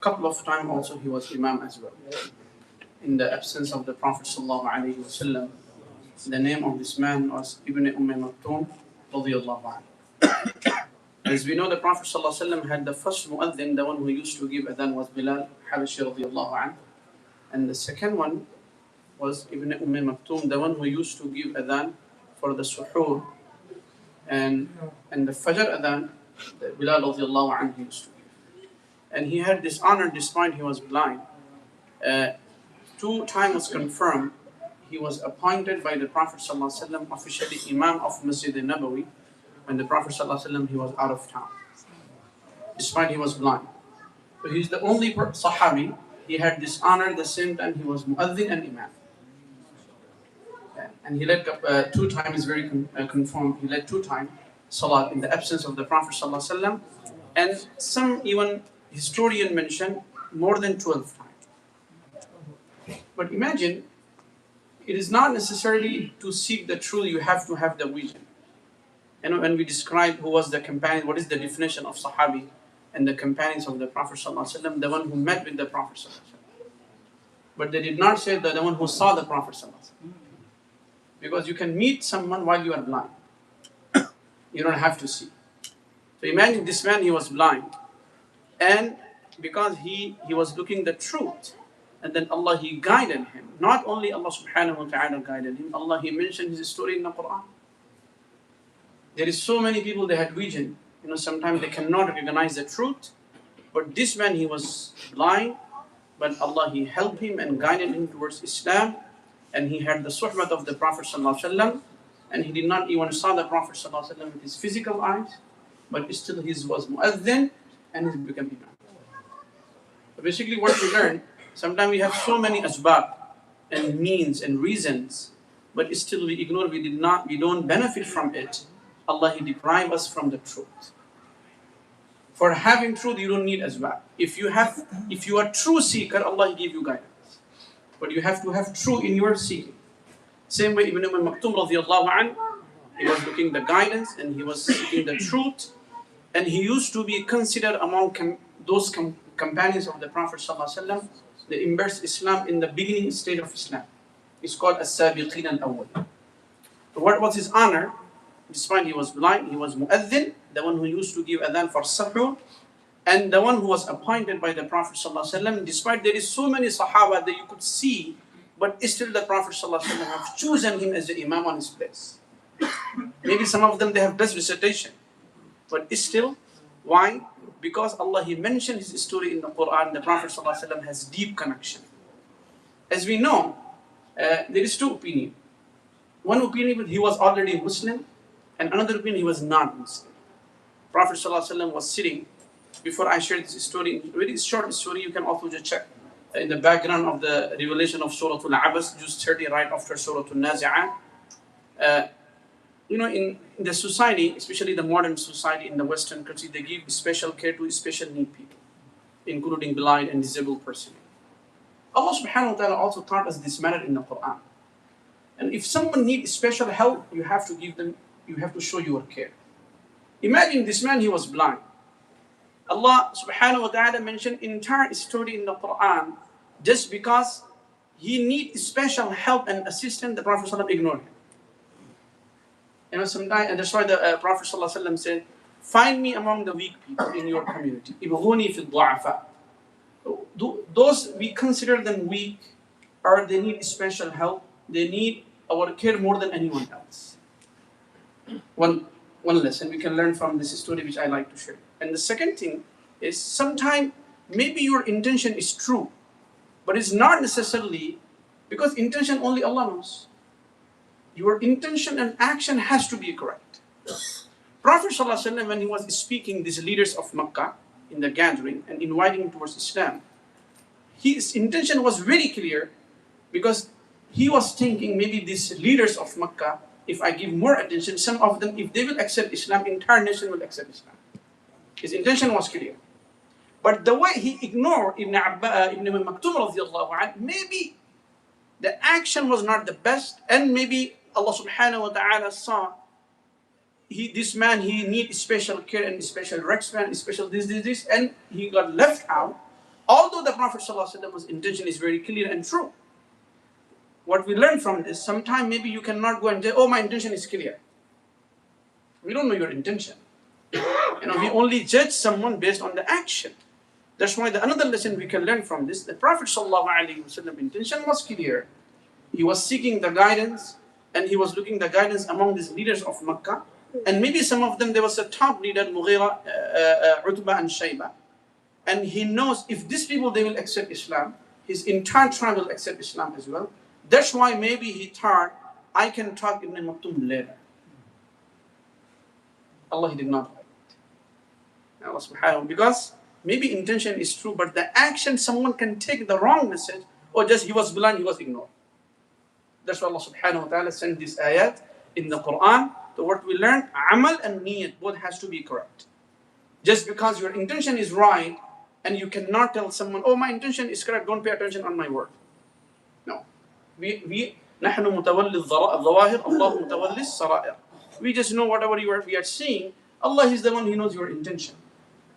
couple of times also he was Imam as well. In the absence of the Prophet sallallahu, alaihi, wasallam, the name of this man was Ibn Umm Maktum radiyallahu anhu. As we know, the Prophet sallallahu alaihi wasallam had the first Muadhin, the one who used to give adhan was Bilal Habashi radiyallahu anhu. And the second one was Ibn Umm Maktum, the one who used to give adhan for the suhoor. And the Fajr adhan, Bilal radiyallahu anhu used to give. And he had this honor despite he was blind. 2 times was confirmed. He was appointed by the Prophet ﷺ officially Imam of Masjid Nabawi when the Prophet ﷺ he was out of town, despite he was blind. So he's the only Sahabi. He had this honor at the same time he was Muadhin and Imam. And he led 2 times, is very confirmed. He led 2 times Salat in the absence of the Prophet ﷺ, and some even historian mention more than 12 times. But imagine, it is not necessarily to seek the truth, you have to have the vision. And when we describe who was the companion, what is the definition of Sahabi and the companions of the Prophet ﷺ, the one who met with the Prophet ﷺ. But they did not say that the one who saw the Prophet ﷺ. Because you can meet someone while you are blind. You don't have to see. So imagine this man, he was blind. And because he was looking the truth, and then Allah, he guided him. Not only Allah subhanahu wa ta'ala guided him, Allah, he mentioned his story in the Quran. There is so many people, they had vision. Sometimes they cannot recognize the truth. But this man, he was blind, but Allah, he helped him and guided him towards Islam. And he had the suhbat of the Prophet sallallahu alaihi wasallam, and he did not even saw the Prophet sallallahu alaihi wasallam with his physical eyes, but still he was muadhin and he became imam. So basically what we learn, sometimes we have so many asbab and means and reasons, but still we ignore, we don't benefit from it. Allah, he deprive us from the truth. For having truth, you don't need asbab. If you are true seeker, Allah, he give you guidance. But you have to have truth in your seeking. Same way Ibn Umm Maktum radiyallahu anhu, he was looking the guidance and he was seeking the truth. And he used to be considered among those companions of the Prophet sallallahu alaihi wasallam. They embraced Islam in the beginning stage of Islam. It's called as-sabiqin al-awwal. So what was his honor? Despite he was blind, he was muadhin, the one who used to give adhan for sahur, and the one who was appointed by the Prophet ﷺ. Despite there is so many Sahaba that you could see, but still the Prophet ﷺ have chosen him as the Imam on his place. Maybe some of them, they have best recitation. But still, why? Because Allah, he mentioned his story in the Quran. The Prophet ﷺ has deep connection. As we know, there is 2 opinions. One opinion, he was already Muslim, and another opinion, he was not Muslim. Prophet ﷺ was sitting. Before I share this story, very short story, you can also just check in the background of the Revelation of Surah Abasa, just 30 right after Surah Nazi'ah. In the society, especially the modern society in the Western country, they give special care to special need people, including blind and disabled persons. Allah subhanahu wa ta'ala also taught us this matter in the Quran. And if someone needs special help, you have to give them, you have to show your care. Imagine this man, he was blind. Allah subhanahu wa ta'ala mentioned entire story in the Quran just because he needs special help and assistance, the Prophet ﷺ ignored him. Sometimes, and that's why the Prophet ﷺ said, find me among the weak people in your community. Ibghuni fi du'afa. Those we consider them weak, or they need special help, they need our care more than anyone else. One lesson we can learn from this story which I like to share. And the second thing is, sometimes maybe your intention is true, but it's not necessarily, because intention only Allah knows. Your intention and action has to be correct. Prophet ﷺ, when he was speaking these leaders of Makkah in the gathering and inviting towards Islam, his intention was very clear, because he was thinking maybe these leaders of Makkah, if I give more attention, some of them, if they will accept Islam, entire nation will accept Islam. His intention was clear. But the way he ignored Ibn Umm Maktum radiyallahu anhu, maybe the action was not the best, and maybe Allah subhanahu wa ta'ala saw this man, he needs special care and special respect, special this, and he got left out. Prophet ﷺ's intention is very clear and true. What we learn from this, sometime maybe you cannot go and say, oh, my intention is clear. We don't know your intention. We only judge someone based on the action. That's why another lesson we can learn from this, the Prophet ﷺ intention was clear. He was seeking the guidance, and he was looking the guidance among these leaders of Makkah. And maybe some of them, there was a top leader, Mughira, Utbah and Shayba. And he knows if these people, they will accept Islam, his entire tribe will accept Islam as well. That's why maybe he thought, I can talk Ibn Maktum later. Allah, he did not like it. Allah subhanahu, because maybe intention is true, but the action, someone can take the wrong message, or just he was blind, he was ignored. That's why Allah subhanahu wa ta'ala sent this ayat in the Quran. So what we learn, amal and niyat, both has to be correct. Just because your intention is right, and you cannot tell someone, oh, my intention is correct, don't pay attention on my word. No. نحن متولي الظواهر الله متولي السرائر. We just know whatever we are seeing. Allah is the one who knows your intention.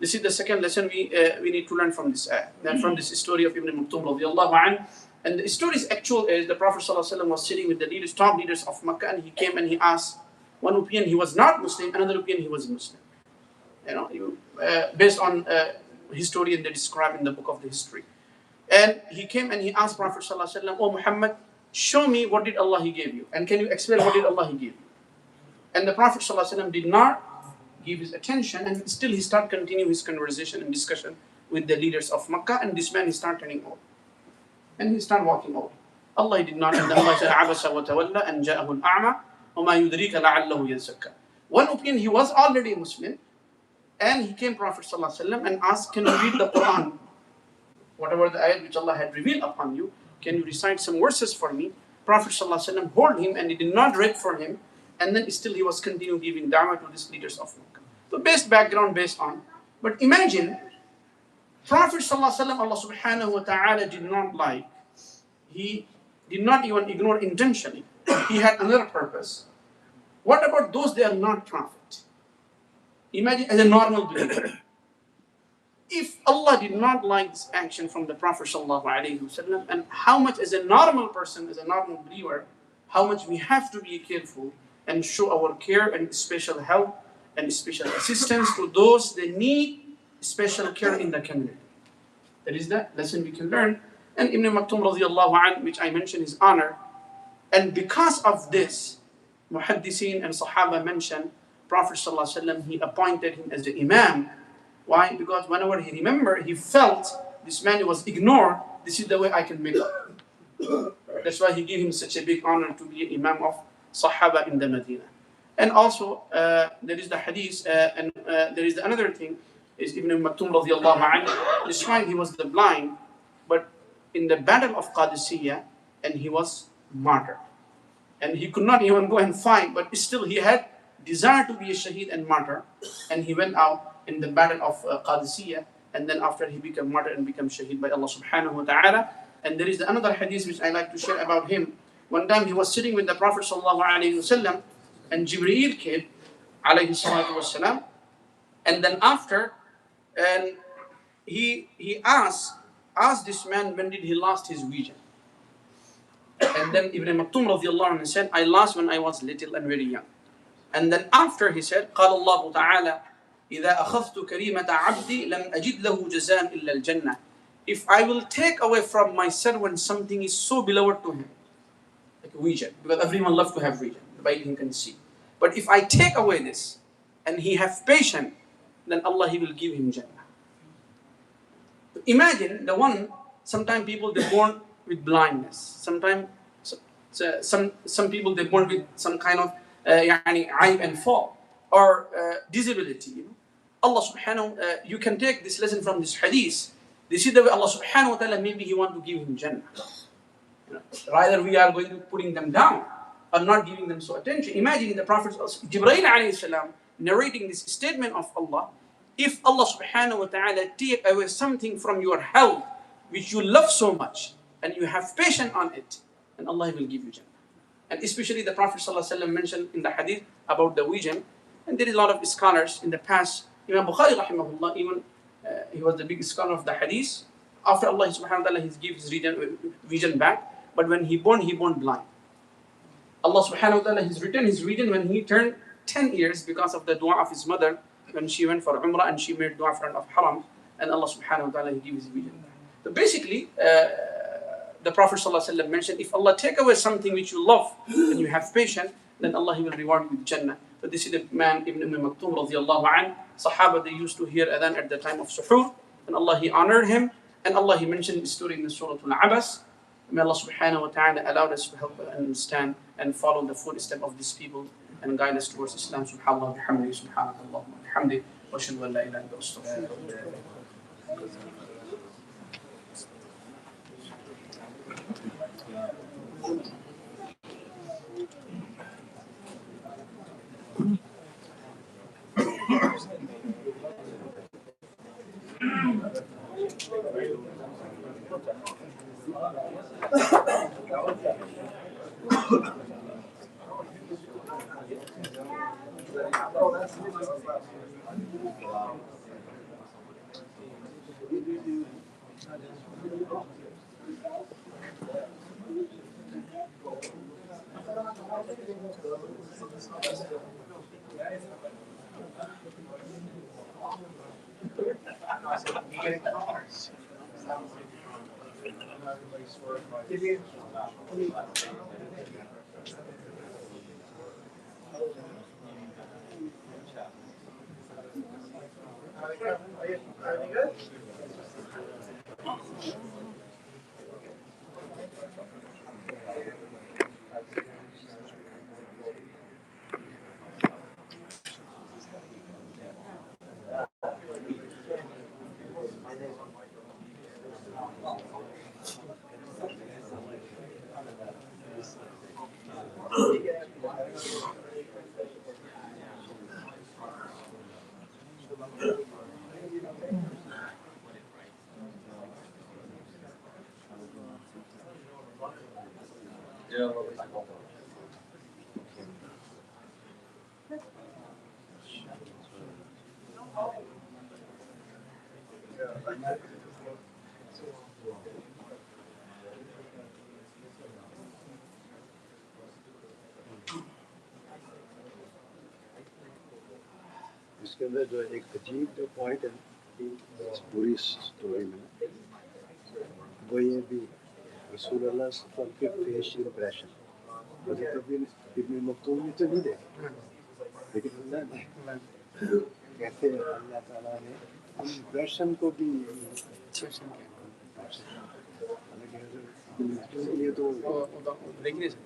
This is the second lesson we need to learn from this ayah. Then from this story of Ibn Maktum radiallahu anhu. And the story's actual is the Prophet ﷺ was sitting with the leaders, top leaders of Makkah, and he came and he asked, one opinion he was not Muslim, another opinion he was Muslim. Based on historian they describe in the book of the history. And he came and he asked Prophet ﷺ, oh Muhammad, show me what did Allah he gave you, and can you explain what did Allah he gave you? And the Prophet ﷺ did not give his attention, and still he started continuing his conversation and discussion with the leaders of Makkah, and this man he started turning over. And he started walking over. Allah did not, and Allah said, Abasa wa tawalla an ja'ahu al-a'ma wa ma yudrika la'allahu yazakka. One opinion, he was already a Muslim, and he came Prophet ﷺ and asked, can you read the Quran? Whatever the ayat which Allah had revealed upon you, can you recite some verses for me? Prophet ﷺ hold him, and he did not read for him, and then still he was continuing giving da'wah to these leaders of Makkah. So based background based on. But imagine, Prophet ﷺ, Allah subhanahu wa ta'ala did not like. He did not even ignore intentionally. He had another purpose. What about those they are not prophet? Imagine as a normal believer. If Allah did not like this action from the Prophet sallallahu alaihi wasallam, and how much as a normal person, as a normal believer, how much we have to be careful and show our care and special help and special assistance to those that need special care in the community. That is the lesson we can learn. And Ibn Maktum radiallahu anhu, which I mentioned his honor, and because of this, Muadhins and Sahaba mentioned, Prophet sallallahu alaihi wasallam, he appointed him as the Imam. Why? Because whenever he remembered, he felt this man was ignored. This is the way I can make up. That's why he gave him such a big honor to be an Imam of Sahaba in the Medina. And also, there is the hadith, and there is another thing, is Ibn Maktum radiallahu anhu, described he was the blind, but in the battle of Qadisiyah, and he was martyred. And he could not even go and fight, but still he had desire to be a shaheed and martyr, and he went out in the battle of Qadisiyah, and then after he became martyr and became shaheed by Allah subhanahu wa ta'ala. And there is another hadith which I like to share about him. One time he was sitting with the Prophet sallallahu alaihi wasallam, and Jibreel came, alaihi salatu wasallam, and then after, and he asked this man, when did he lost his vision? And then Ibn Maktum radiallahu anhu said, I lost when I was little and very young. And then after he said, قال الله تعالى إذا أخذت كريمة عبدي لم أجد له جزاء إلا الجنة. If I will take away from my servant something is so beloved to him, like a vision, because everyone loves to have vision, the Bible can see. But if I take away this, and he have patience, then Allah, he will give him Jannah. Imagine the one, sometimes people they're born with blindness. Sometimes some people they're born with some kind of aib and fall or disability. Allah subhanahu you can take this lesson from this hadith. This is the way Allah subhanahu wa ta'ala, maybe he want to give him Jannah. Rather we are going to putting them down or not giving them so attention. Imagine the Prophet Jibreel alayhi salam narrating this statement of Allah. If Allah subhanahu wa ta'ala take away something from your health which you love so much and you have patience on it, then Allah will give you Jannah. And especially the Prophet sallallahu alaihi wasallam mentioned in the hadith about the vision, and there is a lot of scholars in the past. Imam Bukhari rahimahullah, even he was the big scholar of the hadith, After Allah subhanahu wa ta'ala, he gave his vision back. But when he born blind. Allah subhanahu wa ta'ala has written his vision when he turned 10 years because of the dua of his mother when she went for Umrah and she made dua front of Haram, and Allah subhanahu wa ta'ala he gave his vision. So basically, the Prophet ﷺ mentioned, if Allah take away something which you love and you have patience, then Allah he will reward you with Jannah. But this is the man Ibn Umm Maktum radiallahu anh. Sahaba, they used to hear adhan at the time of suhoor, and Allah he honored him, and Allah he mentioned the story in the Surah Abasa. May Allah subhanahu wa ta'ala allow us to help understand and follow the footsteps of these people and guide us towards Islam. Subhanallah bihamdi, subhanallah bihamdi, wa ashhadu an la ilaha illa anta astaghfiruka wa atubu ilayk. इसके अंदर जो एक अजीब जो point है इस पूरी story में वो ये भी रसूल अल्लाह सल्लल्लाहु अलैहि वसल्लम के फेस इंप्रेशन हज़रत इब्न मक्तूम ने तो नहीं देखा लेकिन अल्लाह ने कहते हैं अल्लाह ताला ने इंप्रेशन को भी ये तो देखने से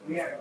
Yeah.